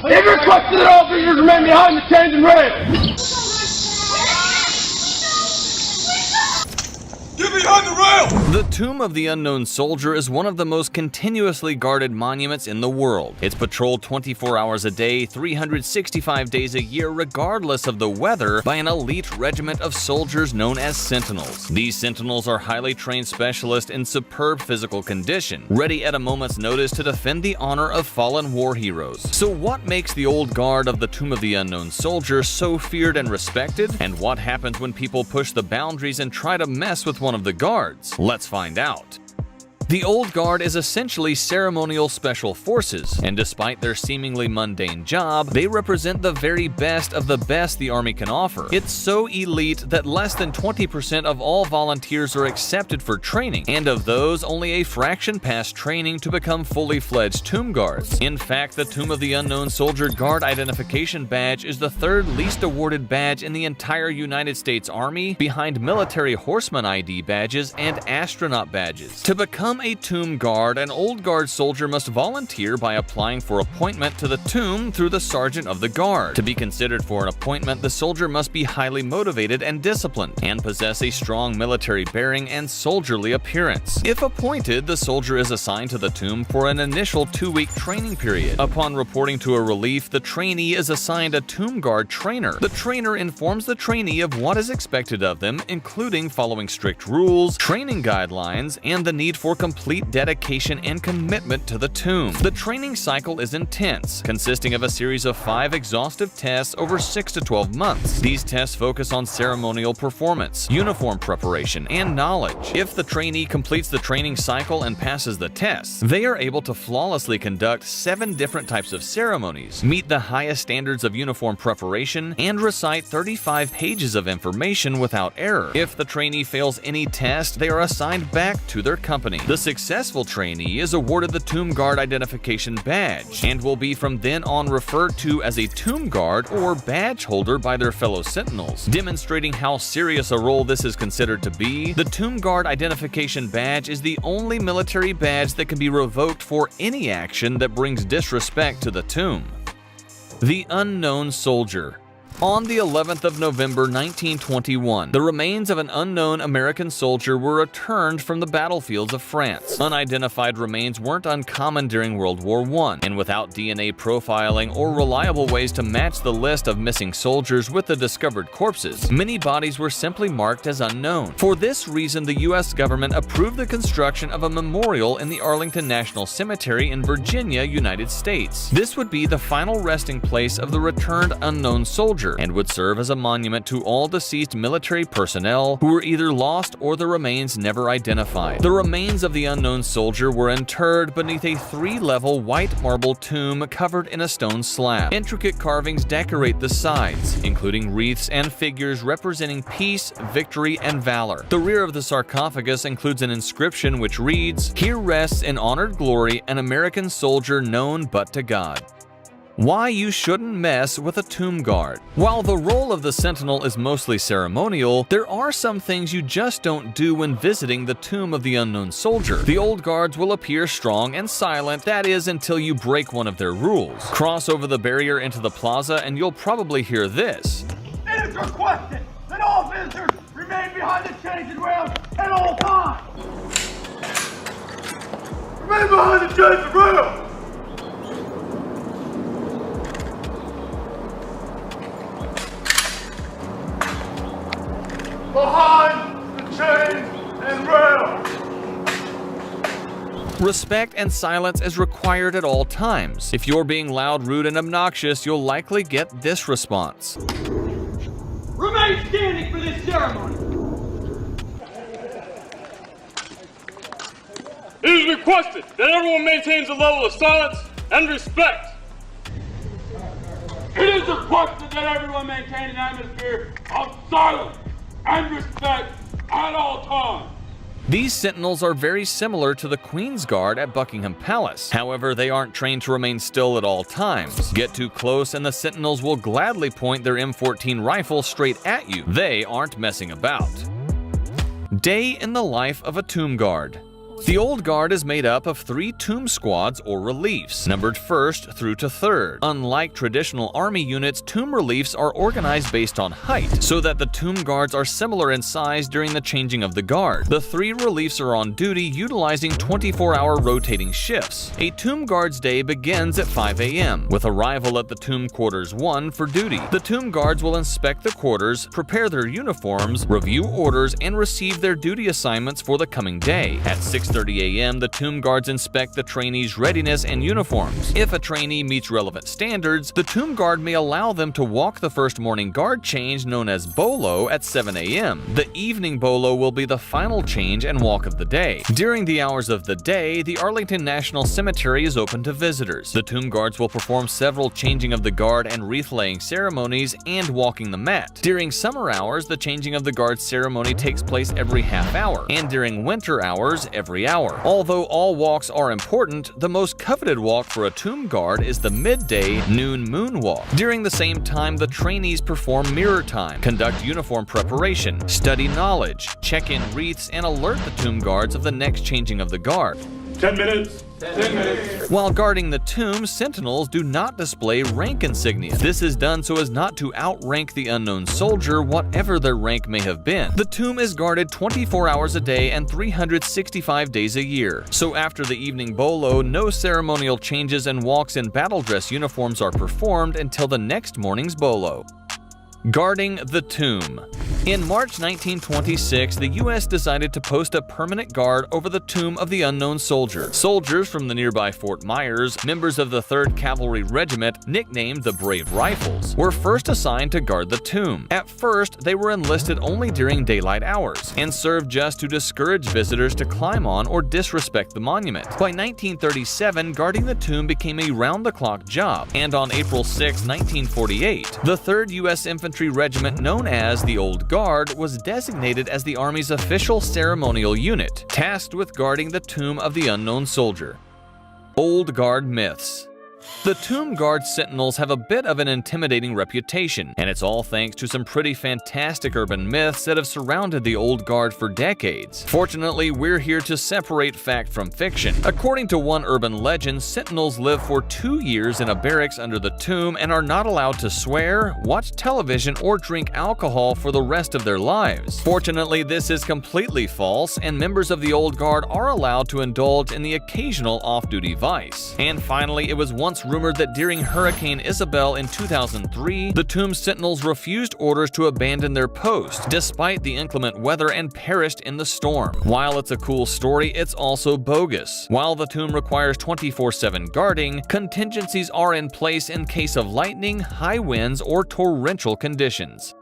It is requested that all officers remain behind the chains and rails. Get behind the rail! The Tomb of the Unknown Soldier is one of the most continuously guarded monuments in the world. It's patrolled 24 hours a day, 365 days a year, regardless of the weather, by an elite regiment of soldiers known as sentinels. These sentinels are highly trained specialists in superb physical condition, ready at a moment's notice to defend the honor of fallen war heroes. So what makes the old guard of the Tomb of the Unknown Soldier so feared and respected? And what happens when people push the boundaries and try to mess with one of the guards? Let's find out. The Old Guard is essentially ceremonial special forces, and despite their seemingly mundane job, they represent the very best of the best the Army can offer. It's so elite that less than 20% of all volunteers are accepted for training, and of those, only a fraction pass training to become fully fledged Tomb Guards. In fact, the Tomb of the Unknown Soldier Guard Identification Badge is the third least awarded badge in the entire United States Army, behind Military Horseman ID badges and astronaut badges. To become a Tomb Guard, an Old Guard soldier must volunteer by applying for appointment to the tomb through the Sergeant of the Guard. To be considered for an appointment, the soldier must be highly motivated and disciplined, and possess a strong military bearing and soldierly appearance. If appointed, the soldier is assigned to the tomb for an initial 2-week training period. Upon reporting to a relief, the trainee is assigned a Tomb Guard trainer. The trainer informs the trainee of what is expected of them, including following strict rules, training guidelines, and the need for complete dedication and commitment to the tomb. The training cycle is intense, consisting of a series of 5 exhaustive tests over 6 to 12 months. These tests focus on ceremonial performance, uniform preparation, and knowledge. If the trainee completes the training cycle and passes the tests, they are able to flawlessly conduct 7 different types of ceremonies, meet the highest standards of uniform preparation, and recite 35 pages of information without error. If the trainee fails any test, they are assigned back to their company. The successful trainee is awarded the Tomb Guard Identification Badge, and will be from then on referred to as a Tomb Guard or badge holder by their fellow sentinels. Demonstrating how serious a role this is considered to be, the Tomb Guard Identification Badge is the only military badge that can be revoked for any action that brings disrespect to the tomb. The Unknown Soldier. On the 11th of November 1921, the remains of an unknown American soldier were returned from the battlefields of France. Unidentified remains weren't uncommon during World War I, and without DNA profiling or reliable ways to match the list of missing soldiers with the discovered corpses, many bodies were simply marked as unknown. For this reason, the U.S. government approved the construction of a memorial in the Arlington National Cemetery in Virginia, United States. This would be the final resting place of the returned unknown soldier, and would serve as a monument to all deceased military personnel who were either lost or the remains never identified. The remains of the unknown soldier were interred beneath a 3-level white marble tomb covered in a stone slab. Intricate carvings decorate the sides, including wreaths and figures representing peace, victory, and valor. The rear of the sarcophagus includes an inscription which reads, "Here rests in honored glory an American soldier known but to God." Why you shouldn't mess with a Tomb Guard. While the role of the sentinel is mostly ceremonial, there are some things you just don't do when visiting the Tomb of the Unknown Soldier. The Old Guards will appear strong and silent, that is, until you break one of their rules. Cross over the barrier into the plaza and you'll probably hear this. It is requested that all visitors remain behind the chains and rails at all times. Remain behind the chains and rails! Behind the chains and rails! Respect and silence is required at all times. If you're being loud, rude, and obnoxious, you'll likely get this response. Remain standing for this ceremony! It is requested that everyone maintains a level of silence and respect. It is requested that everyone maintain an atmosphere of silence and respect at all times. These sentinels are very similar to the Queen's Guard at Buckingham Palace. However, they aren't trained to remain still at all times. Get too close and the sentinels will gladly point their M14 rifle straight at you. They aren't messing about. Day in the life of a Tomb Guard. The Old Guard is made up of 3 tomb squads or reliefs, numbered 1st through to 3rd. Unlike traditional army units, tomb reliefs are organized based on height, so that the tomb guards are similar in size during the changing of the guard. The 3 reliefs are on duty utilizing 24-hour rotating shifts. A tomb guard's day begins at 5 a.m., with arrival at the tomb quarters 1 for duty. The tomb guards will inspect the quarters, prepare their uniforms, review orders, and receive their duty assignments for the coming day. At 6:30 a.m., the tomb guards inspect the trainees' readiness and uniforms. If a trainee meets relevant standards, the tomb guard may allow them to walk the first morning guard change known as bolo at 7 a.m. The evening bolo will be the final change and walk of the day. During the hours of the day, the Arlington National Cemetery is open to visitors. The tomb guards will perform several changing of the guard and wreath-laying ceremonies and walking the mat. During summer hours, the changing of the guard ceremony takes place every half hour, and during winter hours, every hour. Although all walks are important, the most coveted walk for a tomb guard is the midday noon moon walk. During the same time, the trainees perform mirror time, conduct uniform preparation, study knowledge, check in wreaths, and alert the tomb guards of the next changing of the guard. 10 minutes. 10 minutes. While guarding the tomb, sentinels do not display rank insignia. This is done so as not to outrank the unknown soldier, whatever their rank may have been. The tomb is guarded 24 hours a day and 365 days a year. So after the evening bolo, no ceremonial changes and walks in battle dress uniforms are performed until the next morning's bolo. Guarding the tomb. In March 1926, the U.S. decided to post a permanent guard over the tomb of the unknown soldier. Soldiers from the nearby Fort Myers, members of the 3rd Cavalry Regiment, nicknamed the Brave Rifles, were first assigned to guard the tomb. At first, they were enlisted only during daylight hours and served just to discourage visitors to climb on or disrespect the monument. By 1937, guarding the tomb became a round-the-clock job, and on April 6, 1948, the 3rd U.S. Infantry Regiment, known as the Old Guard, was designated as the Army's official ceremonial unit, tasked with guarding the tomb of the unknown soldier. Old Guard myths. The tomb guard sentinels have a bit of an intimidating reputation, and it's all thanks to some pretty fantastic urban myths that have surrounded the Old Guard for decades. Fortunately, we're here to separate fact from fiction. According to one urban legend, sentinels live for 2 years in a barracks under the tomb and are not allowed to swear, watch television, or drink alcohol for the rest of their lives. Fortunately, this is completely false, and members of the Old Guard are allowed to indulge in the occasional off-duty vice. And finally, it was once rumored that during Hurricane Isabel in 2003, the tomb sentinels refused orders to abandon their post, despite the inclement weather, and perished in the storm. While it's a cool story, it's also bogus. While the tomb requires 24/7 guarding, contingencies are in place in case of lightning, high winds, or torrential conditions.